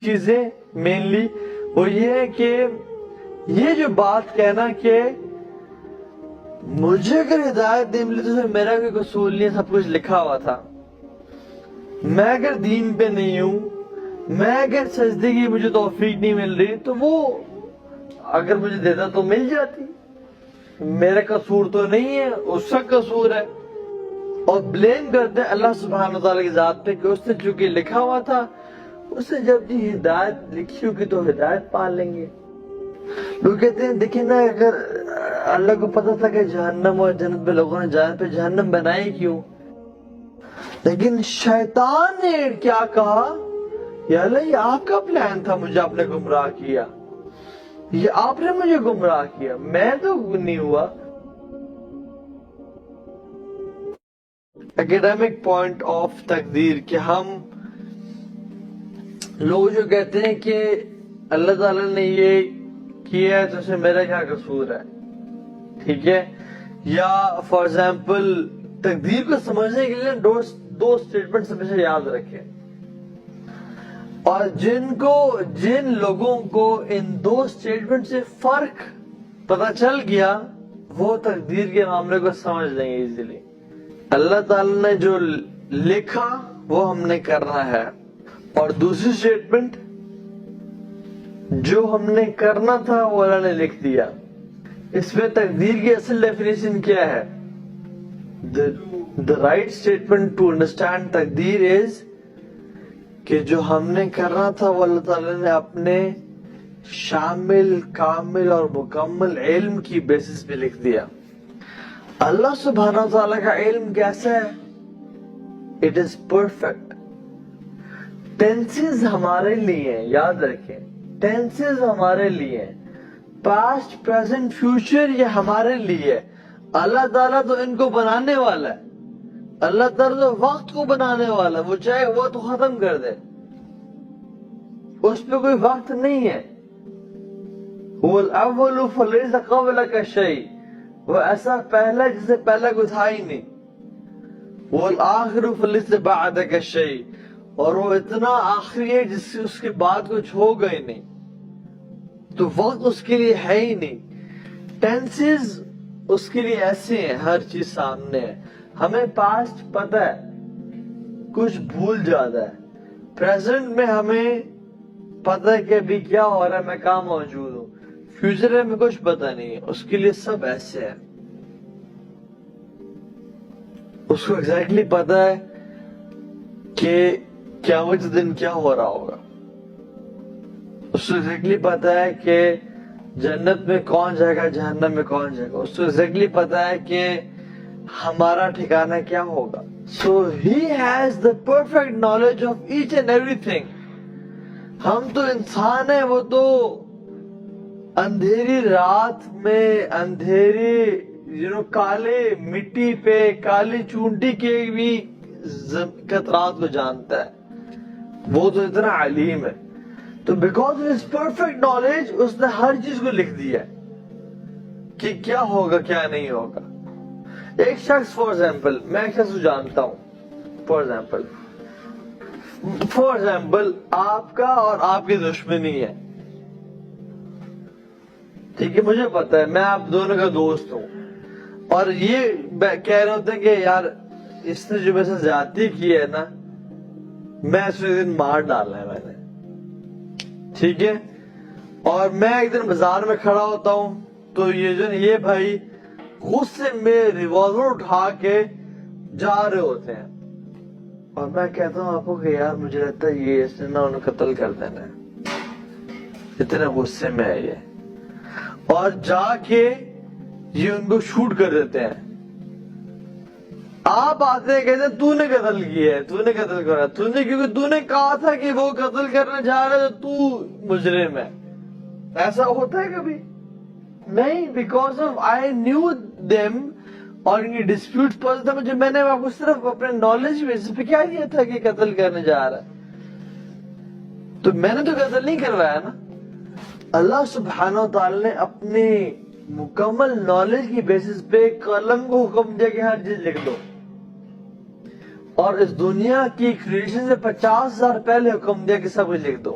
چیزیں مینلی وہ یہ ہے کہ یہ جو بات کہنا کہ مجھے اگر ہدایت نہیں ملی تو میرا کوئی قصور نہیں، سب کچھ لکھا ہوا تھا، میں اگر دین پہ نہیں ہوں، میں اگر سجدے کی مجھے توفیق نہیں مل رہی تو وہ اگر مجھے دیتا تو مل جاتی، میرا قصور تو نہیں ہے، اس کا قصور ہے، اور بلیم کرتے ہیں اللہ سبحانہ وتعالی کی ذات پہ کہ اس نے چونکہ لکھا ہوا تھا، اس نے جب جی ہدایت لکھی ہوگی تو ہدایت پا لیں گے۔ لوگ کہتے ہیں دیکھیں نا، اگر اللہ کو پتا تھا کہ جہنم اور جنت پہ لوگوں نے جانے پہ جہنم بنائی کیوں، لیکن شیطان نے کیا کہا، یا اللہ یہ آپ کا پلان تھا، مجھے آپ نے گمراہ کیا، یہ آپ نے مجھے گمراہ کیا، میں تو نہیں ہوا۔ اکیڈیمک پوائنٹ آف تقدیر کہ ہم لوگ جو کہتے ہیں کہ اللہ تعالیٰ نے یہ کیا ہے تو اسے میرا کیا قصور ہے، ٹھیک ہے، یا فار ایگزامپل تقدیر کو سمجھنے کے لیے دو سٹیٹمنٹ ہمیشہ یاد رکھیں، اور جن لوگوں کو ان دو سٹیٹمنٹ سے فرق پتہ چل گیا وہ تقدیر کے معاملے کو سمجھ لیں گے ایزیلی۔ اللہ تعالیٰ نے جو لکھا وہ ہم نے کرنا ہے، اور دوسری سٹیٹمنٹ جو ہم نے کرنا تھا وہ اللہ نے لکھ دیا۔ اس میں تقدیر کی اصل ڈیفینیشن کیا ہے؟ The right statement to understand تقدیر is کہ جو ہم نے کرنا تھا وہ اللہ تعالیٰ نے اپنے شامل، کامل اور مکمل علم کی بیسس پہ لکھ دیا۔ اللہ سبحانہ وتعالیٰ کا علم کیسا ہے؟ It is perfect۔ ٹینسز ہمارے لیے ہیں، یاد رکھیں، ٹینسز ہمارے لیے ہیں، پاسٹ، پریزنٹ، فیوچر یہ ہمارے لیے ہے۔ اللہ تعالیٰ تو ان کو بنانے والا ہے، اللہ تعالیٰ تو وقت کو بنانے والا ہے، وہ چاہے وہ تو ختم کر دے، اس پہ کوئی وقت نہیں ہے۔ هو الاول فلیس قبلک شیء، وہ ایسا پہلا جسے پہلا کوئی تھا ہی نہیں۔ والآخر فلیس بعدک شیء، اور وہ اتنا آخری ہے جس سے اس کے بعد کچھ ہوگا ہی نہیں، تو وقت اس کے لیے ہے ہی نہیں۔ ٹینسز اس کے لیے ایسے ہیں، ہر چیز سامنے ہے، ہمیں پاسٹ پتہ ہے، کچھ بھول جاتا ہے، پریزنٹ میں ہمیں پتہ ہے کہ ابھی کیا ہو رہا ہے، میں کہاں موجود ہوں، فیوچر میں ہمیں کچھ پتہ نہیں ہے، اس کے لیے سب ایسے ہے، اس کو ایگزیکٹلی پتہ ہے کہ قیامت کے دن کیا ہو رہا ہوگا، اس کو ایگزیکٹلی پتہ ہے کہ جنت میں کون جائے گا، جہنم میں کون جائے گا، اس کو ایگزیکٹلی پتہ ہے کہ ہمارا ٹھکانہ کیا ہوگا۔ So he has the perfect knowledge of each and everything۔ ہم تو انسان ہیں، وہ تو اندھیری رات میں، اندھیری کالے مٹی پہ، کالی چونٹی کے بھی قطرات کو جانتا ہے، وہ تو اتنا علیم ہے۔ تو because of his perfect knowledge اس نے ہر چیز کو لکھ دیا ہے کہ کیا ہوگا کیا نہیں ہوگا۔ ایک شخص فار ایگزامپل، میں ایک شخص کو جانتا ہوں، فار ایگزامپل آپ کا اور آپ کی دشمنی ہے، ٹھیک ہے، مجھے پتا ہے، میں آپ دونوں کا دوست ہوں، اور یہ کہہ رہے ہوتے ہیں کہ یار اس نے جو میرے سے زیادتی کی ہے نا، میں اس کو ایک دن مار ڈالنا ہے میں نے، ٹھیک ہے، اور میں ایک دن بازار میں کھڑا ہوتا ہوں تو یہ بھائی غصے میں ریوالور اٹھا کے جا رہے ہوتے ہیں، اور میں کہتا ہوں آپ کو کہ یار مجھے لگتا ہے یہ اس نے انہیں قتل کر دینا ہے، اتنے غصے میں ہے یہ، اور جا کے یہ ان کو شوٹ کر دیتے ہیں۔ آپ آتے ہیں کہتے ہیں تو نے قتل کیا ہے، تو نے قتل کرا، تو نے، کیونکہ تو نے کہا تھا کہ وہ قتل کرنے جا رہا ہے تو مجرم ہے۔ ایسا ہوتا ہے کبھی نہیں، because of I knew them, اور ان کی ڈسپیوٹ پتا تھا مجھے، میں نے آپ کو صرف اپنے نالج بیسس پہ کیا دیا تھا کہ قتل کرنے جا رہا ہے، تو میں نے تو قتل نہیں کروایا نا۔ اللہ سبحانہ و تعالی نے اپنی مکمل نالج کی بیسس پہ قلم کو حکم دیا کہ ہر چیز لکھ دو، اور اس دنیا کی کریشن سے 50,000 پہلے حکم دیا کہ سب کچھ لکھ دو۔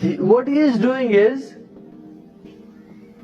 What he is doing is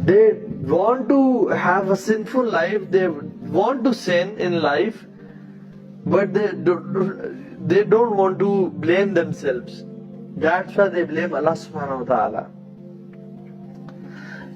They want to have a sinful life, they want to sin in life, but they don't want to blame themselves. That's why they blame Allah subhanahu wa ta'ala.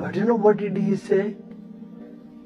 But you know what did he say?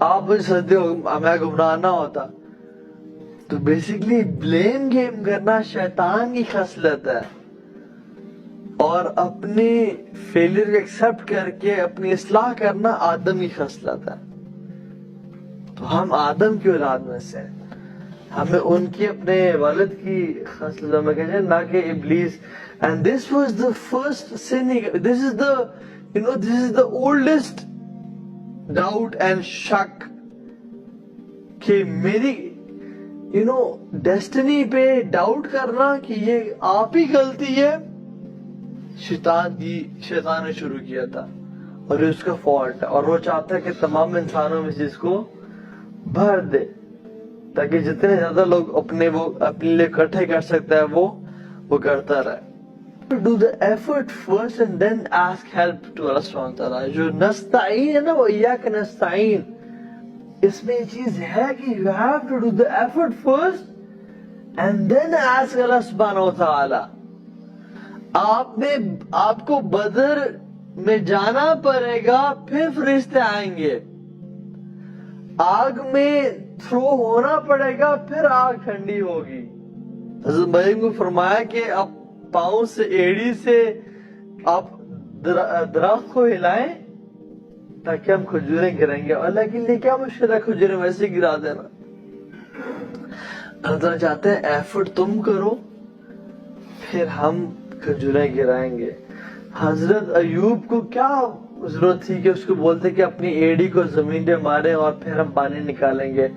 آپ مجھے سجدے میں گمراہ نہ ہوتا. تو basically blame game کرنا شیطان کی خصلت ہے, اور اپنے فیلئر کو ایکسپٹ کر کے اپنی اصلاح کرنا آدم کی خصلت ہے. تو ہم آدم کی اولاد میں سے ہیں, ہمیں ان کی اپنے والد کی خصلت میں کہتے ہیں, نہ کہ ابلیس. And this was the first sin. This is the oldest doubt and shock کہ میری ڈیسٹنی پہ ڈاؤٹ کرنا کہ یہ آپ ہی غلطی ہے. شیطان نے شروع کیا تھا اور یہ اس کا فالٹ ہے, اور وہ چاہتا ہے کہ تمام انسانوں میں سے اس کو بھر دے تاکہ جتنے زیادہ لوگ اپنے لیے اکٹھے کر سکتا ہے وہ کرتا رہے. Do the effort first and then ask help to Allah subhanahu wa ta'ala. جو نستعین ہے نا, وہ ایاک نستعین, اس میں یہ چیز ہے کہ you have to do the effort first and then ask Allah subhanahu wa ta'ala. آپ کو بدر میں جانا پڑے گا, پھر فرشتے آئیں گے. آگ میں تھرو ہونا پڑے گا, پھر آگ ٹھنڈی ہوگی. حضرت مریم کو فرمایا کہ آپ پاؤں سے ایڑی سے آپ درخت کو ہلائیں تاکہ ہم کھجوریں گریں گے. اللہ کے لیے کیا مشکل ہے, کھجوریں ویسے گرا دینا. اللہ تعالیٰ چاہتے ہیں ایفرٹ تم کرو, پھر ہم کھجوریں گرائیں گے. حضرت ایوب کو کیا ضرورت تھی کہ اس کو بولتے کہ اپنی ایڑی کو زمین پہ مارے اور پھر ہم پانی نکالیں گے.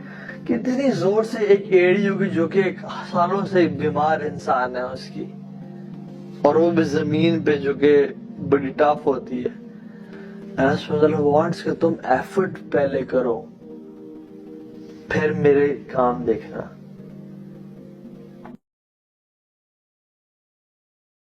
کتنی زور سے ایک ایڑی ہوگی جو کہ سالوں سے بیمار انسان ہے اس کی, اور وہ بھی زمین پہ جو کہ بڑی ٹف ہوتی ہے. اللہ وانٹس کہ تم ایفرٹ پہلے کرو, پھر میرے کام دیکھنا.